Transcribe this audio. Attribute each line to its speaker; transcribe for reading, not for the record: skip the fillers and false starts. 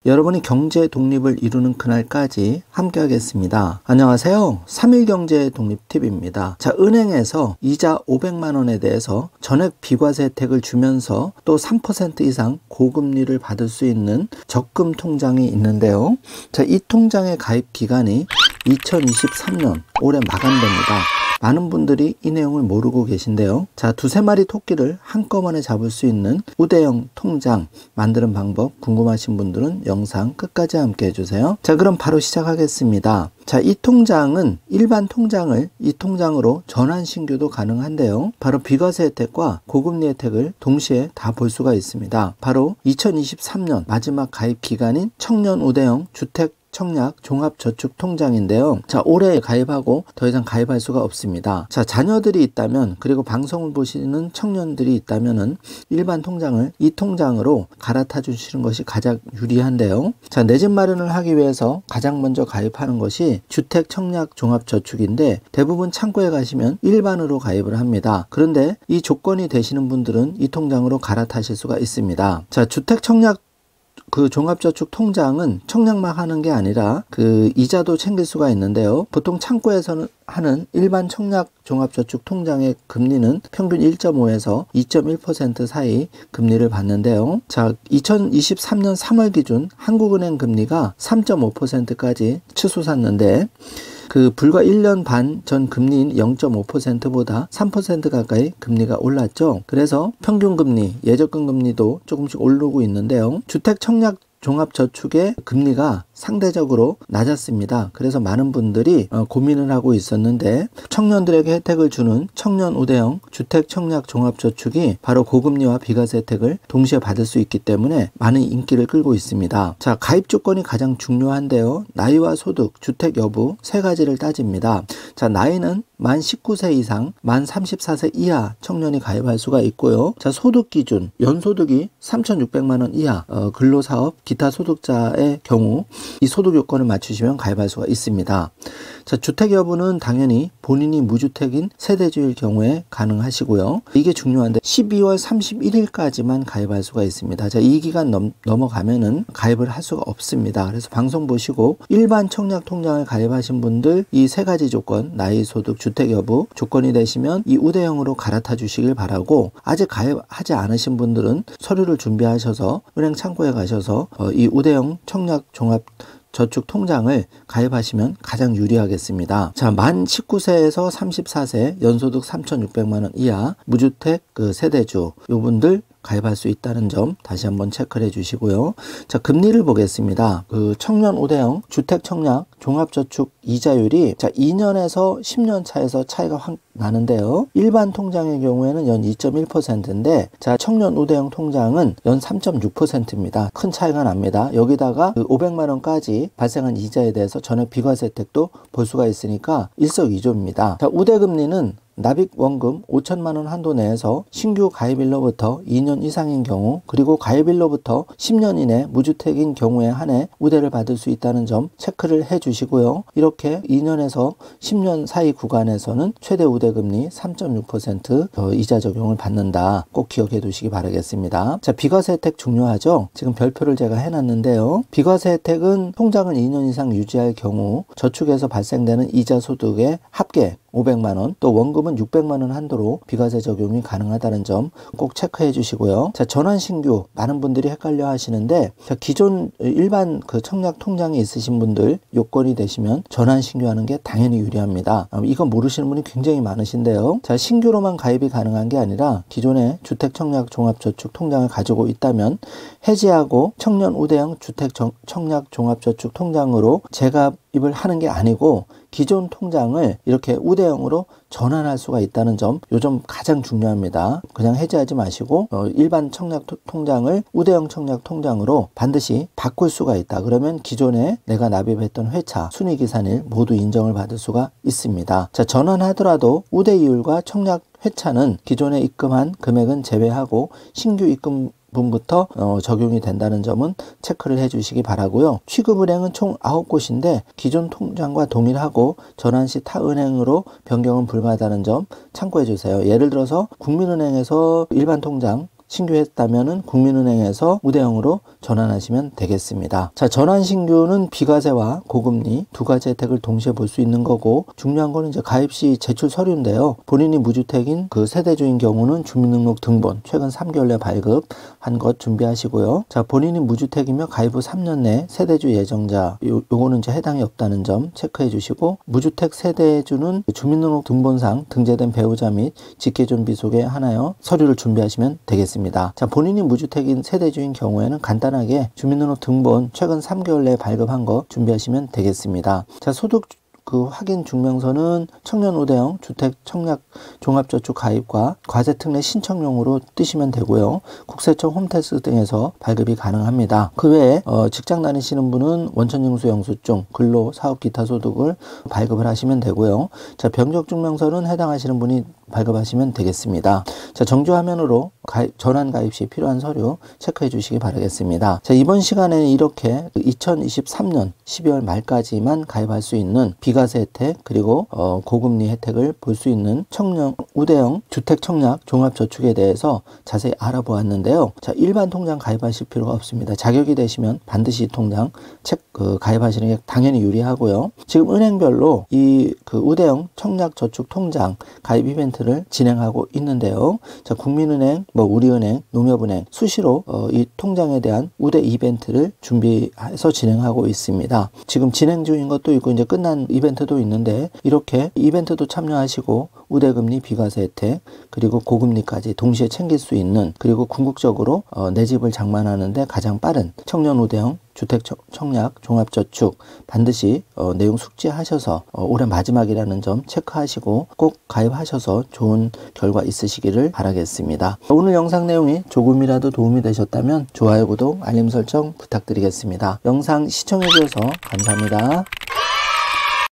Speaker 1: 여러분이 경제 독립을 이루는 그날까지 함께 하겠습니다. 안녕하세요. 3일 경제 독립팁입니다. 자, 은행에서 이자 500만 원에 대해서 전액 비과세 혜택을 주면서 또 3% 이상 고금리를 받을 수 있는 적금 통장이 있는데요. 자, 이 통장의 가입 기간이 2023년 올해 마감됩니다. 많은 분들이 이 내용을 모르고 계신데요. 자, 두세 마리 토끼를 한꺼번에 잡을 수 있는 우대형 통장 만드는 방법 궁금하신 분들은 영상 끝까지 함께 해주세요. 자, 그럼 바로 시작하겠습니다. 자, 이 통장은 일반 통장을 이 통장으로 전환 신규도 가능한데요. 바로 비과세 혜택과 고금리 혜택을 동시에 다 볼 수가 있습니다. 바로 2023년 마지막 가입 기간인 청년 우대형 주택 청약 종합저축통장인데요. 자, 올해 가입하고 더 이상 가입할 수가 없습니다. 자, 자녀들이 있다면, 그리고 방송을 보시는 청년들이 있다면은 일반 통장을 이 통장으로 갈아타 주시는 것이 가장 유리한데요. 자, 내 집 마련을 하기 위해서 가장 먼저 가입하는 것이 주택 청약 종합저축인데, 대부분 창구에 가시면 일반으로 가입을 합니다. 그런데 이 조건이 되시는 분들은 이 통장으로 갈아타실 수가 있습니다. 자, 주택 청약 종합저축 통장은 청약만 하는 게 아니라 이자도 챙길 수가 있는데요. 보통 창구에서는 하는 일반 청약 종합저축 통장의 금리는 평균 1.5에서 2.1% 사이 금리를 받는데요. 자, 2023년 3월 기준 한국은행 금리가 3.5%까지 치솟았는데, 불과 1년 반 전 금리인 0.5%보다 3% 가까이 금리가 올랐죠. 그래서 평균 금리, 예적금 금리도 조금씩 오르고 있는데요. 주택 청약 종합저축의 금리가 상대적으로 낮았습니다. 그래서 많은 분들이 고민을 하고 있었는데, 청년들에게 혜택을 주는 청년 우대형 주택 청약 종합저축이 바로 고금리와 비과세 혜택을 동시에 받을 수 있기 때문에 많은 인기를 끌고 있습니다. 자, 가입 조건이 가장 중요한데요. 나이와 소득, 주택 여부 세 가지를 따집니다. 자, 나이는 만 19세 이상, 만 34세 이하 청년이 가입할 수가 있고요. 자, 소득 기준, 연소득이 3,600만 원 이하, 근로사업, 기타 소득자의 경우 이 소득 요건을 맞추시면 가입할 수가 있습니다. 자, 주택 여부는 당연히 본인이 무주택인 세대주일 경우에 가능하시고요. 이게 중요한데 12월 31일까지만 가입할 수가 있습니다. 자, 이 기간 넘어가면은 가입을 할 수가 없습니다. 그래서 방송 보시고 일반 청약 통장을 가입하신 분들 이 세 가지 조건, 나이, 소득, 주택 여부 조건이 되시면 이 우대형으로 갈아타 주시길 바라고, 아직 가입하지 않으신 분들은 서류를 준비하셔서 은행 창구에 가셔서 이 우대형 청약 종합 저축 통장을 가입하시면 가장 유리하겠습니다. 자, 만 19세에서 34세, 연소득 3,600만 원 이하, 무주택 세대주 요분들 가입할 수 있다는 점 다시 한번 체크를 해 주시고요. 자, 금리를 보겠습니다. 청년 우대형 주택 청약 종합저축 이자율이 2년에서 10년 차에서 차이가 확 나는데요. 일반 통장의 경우에는 연 2.1%인데, 자, 청년 우대형 통장은 연 3.6%입니다. 큰 차이가 납니다. 여기다가 500만 원까지 발생한 이자에 대해서 전액 비과세 혜택도 볼 수가 있으니까 일석이조입니다. 자, 우대금리는 납입 원금 5천만 원 한도 내에서 신규 가입일로부터 2년 이상인 경우, 그리고 가입일로부터 10년 이내 무주택인 경우에 한해 우대를 받을 수 있다는 점 체크를 해 주시고요. 이렇게 2년에서 10년 사이 구간에서는 최대 우대금리 3.6% 이자 적용을 받는다. 꼭 기억해 두시기 바라겠습니다. 자, 비과세 혜택 중요하죠? 지금 별표를 제가 해놨는데요. 비과세 혜택은 통장을 2년 이상 유지할 경우 저축에서 발생되는 이자 소득의 합계 500만 원, 또 원금은 600만 원 한도로 비과세 적용이 가능하다는 점 꼭 체크해 주시고요. 자, 전환 신규 많은 분들이 헷갈려 하시는데, 자, 기존 일반 청약 통장이 있으신 분들 요건이 되시면 전환 신규하는 게 당연히 유리합니다. 이건 모르시는 분이 굉장히 많으신데요. 자, 신규로만 가입이 가능한 게 아니라 기존의 주택 청약 종합저축 통장을 가지고 있다면 해지하고 청년 우대형 주택 청약 종합저축 통장으로 재가입을 하는 게 아니고 기존 통장을 이렇게 우대형으로 전환할 수가 있다는 점, 요 점 가장 중요합니다. 그냥 해지하지 마시고 일반 청약 통장을 우대형 청약 통장으로 반드시 바꿀 수가 있다. 그러면 기존에 내가 납입했던 회차, 순이기산일 모두 인정을 받을 수가 있습니다. 자, 전환하더라도 우대 이율과 청약 회차는 기존에 입금한 금액은 제외하고 신규 입금 분부터 적용이 된다는 점은 체크를 해 주시기 바라고요. 취급은행은 총 9곳인데 기존 통장과 동일하고 전환 시 타 은행으로 변경은 불가하다는 점 참고해 주세요. 예를 들어서 국민은행에서 일반 통장 신규했다면은 국민은행에서 우대형으로 전환하시면 되겠습니다. 자, 전환 신규는 비과세와 고금리 두 가지 혜택을 동시에 볼 수 있는 거고, 중요한 거는 이제 가입 시 제출 서류인데요. 본인이 무주택인 그 세대주인 경우는 주민등록 등본 최근 3개월 내 발급한 것 준비하시고요. 자, 본인이 무주택이며 가입 후 3년 내 세대주 예정자, 요거는 이제 해당이 없다는 점 체크해 주시고, 무주택 세대주는 주민등록 등본상 등재된 배우자 및 직계존비 속에 하나여 서류를 준비하시면 되겠습니다. 자, 본인이 무주택인 세대주인 경우에는 간단하게 주민등록 등본 최근 3개월 내에 발급한 거 준비하시면 되겠습니다. 자, 소득 그 확인 증명서는 청년 우대형 주택 청약 종합저축 가입과 과세 특례 신청용으로 뜨시면 되고요. 국세청 홈택스 등에서 발급이 가능합니다. 그 외에 직장 다니시는 분은 원천징수 영수증, 근로, 사업 기타 소득을 발급을 하시면 되고요. 자, 병적 증명서는 해당하시는 분이 발급하시면 되겠습니다. 자, 정주 화면으로 전환 가입 시 필요한 서류 체크해 주시기 바라겠습니다. 자, 이번 시간에는 이렇게 2023년 12월 말까지만 가입할 수 있는 비과세 혜택, 그리고 고금리 혜택을 볼 수 있는 청년 우대형 주택 청약 종합저축에 대해서 자세히 알아보았는데요. 자, 일반 통장 가입하실 필요가 없습니다. 자격이 되시면 반드시 통장 가입하시는 게 당연히 유리하고요. 지금 은행별로 이 우대형 청약저축 통장 가입 이벤트를 진행하고 있는데요. 자, 국민은행, 우리은행, 농협은행 수시로 이 통장에 대한 우대 이벤트를 준비해서 진행하고 있습니다. 지금 진행 중인 것도 있고 이제 끝난 이벤트도 있는데, 이렇게 이벤트도 참여하시고 우대금리 비과세 혜택 그리고 고금리까지 동시에 챙길 수 있는, 그리고 궁극적으로 내 집을 장만하는데 가장 빠른 청년 우대형 주택 청약 종합저축 반드시 내용 숙지하셔서 올해 마지막이라는 점 체크하시고 꼭 가입하셔서 좋은 결과 있으시기를 바라겠습니다. 오늘 영상 내용이 조금이라도 도움이 되셨다면 좋아요, 구독, 알림 설정 부탁드리겠습니다. 영상 시청해 주셔서 감사합니다.